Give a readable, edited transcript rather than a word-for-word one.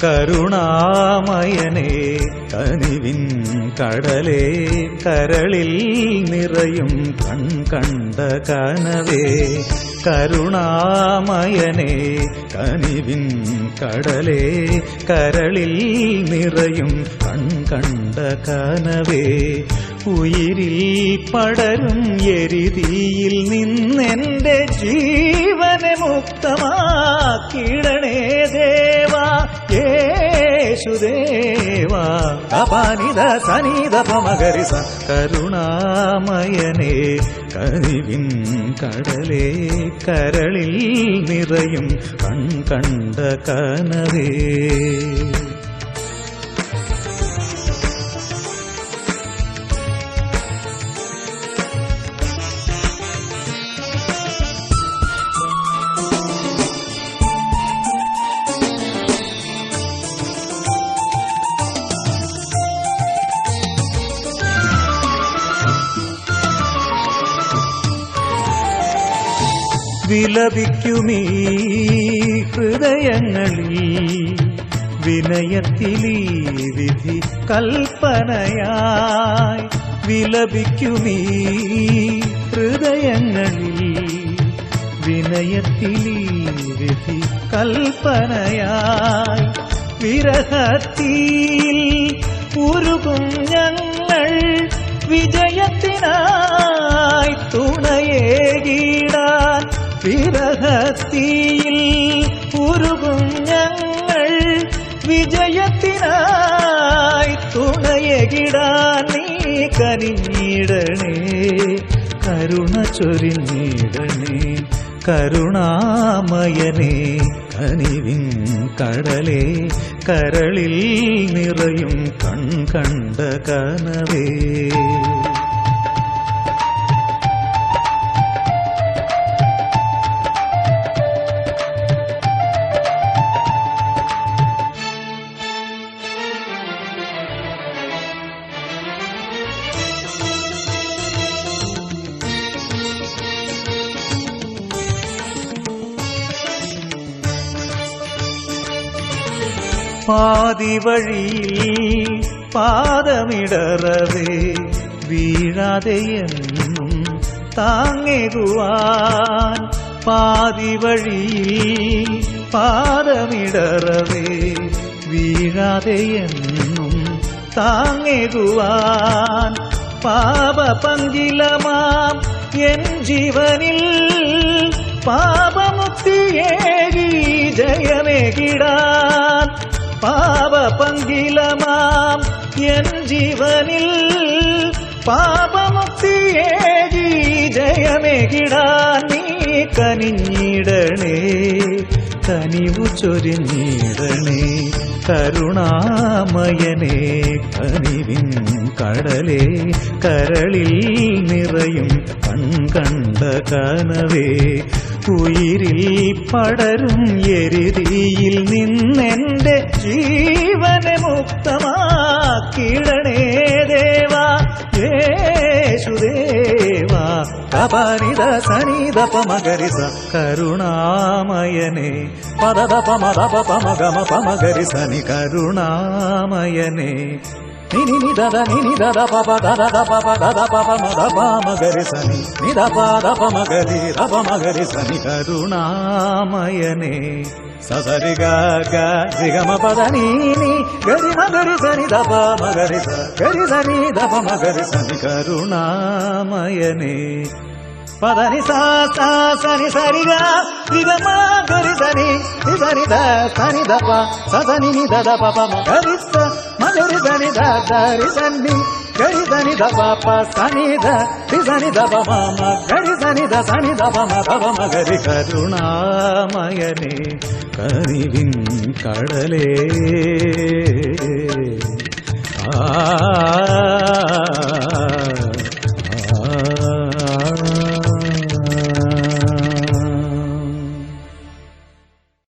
കരുണാമയനേ കനിവിൻ കടലേ കരളിൽ നിറയും കണ്ട കനവേ കരുണാമയനേ കനിവിൻ കടലേ കരളിൽ നിറയും കണ്ട കനവേ ഉയിരിൽ പടരും എരിതിയിൽ നിന്നെന്റെ ജീവനെ മുക്തമാക്കിടണേ ദേവാ യേശുദേവാ അപാനിത സനിത പമഗരിസ കരുണാമയനേ കനിവിൻ കടലേ കരളിൽ നിറയും കണ്ട കനവേ വിലപിക്കുമീ ഹൃദയങ്ങളിൽ വിനയത്തിലീ വിധി കൽപ്പനയായി വിലപിക്കുമീ ഹൃദയങ്ങളിൽ വിനയത്തിലീ വിധി കൽപ്പനയായി വിരഹത്തിൽ ഉരുകും ഞങ്ങൾ വിജയത്തിനായി തുണയേകിടാൻ വിരഹത്തിൽ ഉരുകും ഞങ്ങൾ വിജയത്തിനായി തുണയേകിടാൻ നീ കനിഞ്ഞിടണേ കരുണ ചൊരിഞ്ഞിടണേ കരുണാമയനേ കനിവിൻ കടലേ കരളിൽ നിറയും കണ്ട കനവേ പാതിവഴിയിൽ പാദമിടറവേ വീഴാതെയെന്നും താങ്ങേകുവാൻ പാതിവഴിയിൽ പാദമിടറവേ വീഴാതെയെന്നും താങ്ങേകുവാൻ പാപപങ്കിലമാം എൻ ജീവനിൽ പാപമുക്തിയേകി ജയമേകിടാൻ പാപപങ്കിലമാം എൻ ജീവനിൽ പാപമുക്തിയേകി ജയമേകിടാൻ നീ കനിഞ്ഞിടണേ കനിവു ചൊരിഞ്ഞിടണേ കരുണാമയനേ കനിവിൻ കടലേ കരളിൽ നിറയും കണ്ട കനവേ ഉയിരിൽ പടരും എരിതിയിൽ നിന്നെന്റെ ജീവനെ മുക്തമാക്കിടണേ ദേവാ യേശുദേവാ അപാനിത സനിത പമഗരിസ കരുണാമയനേ പദദ പമദപ പമഗമ പമഗരിസനി കരുണാമയനേ నిని నిదద నిని దద పప దద పప దద పప మద పమగరి సని నిద పద పమగరి రప మగరి సని కరుణామయనే ససరి గ రిగమ పద నీని గరి మగరి సని దప మగరి స గరి సని దప మగరి సని కరుణామయనే పదని సా సని సరిగా రిగమ గరి సని సని ద సని దప సని ని దద పప మగరి స మగరి సని ద దరి సని గరి సని ద పప సని ద సని ద పమ గరి సని ద సని ద పమ పమ మగరి కరుణామయనే కనివిన్ కడలే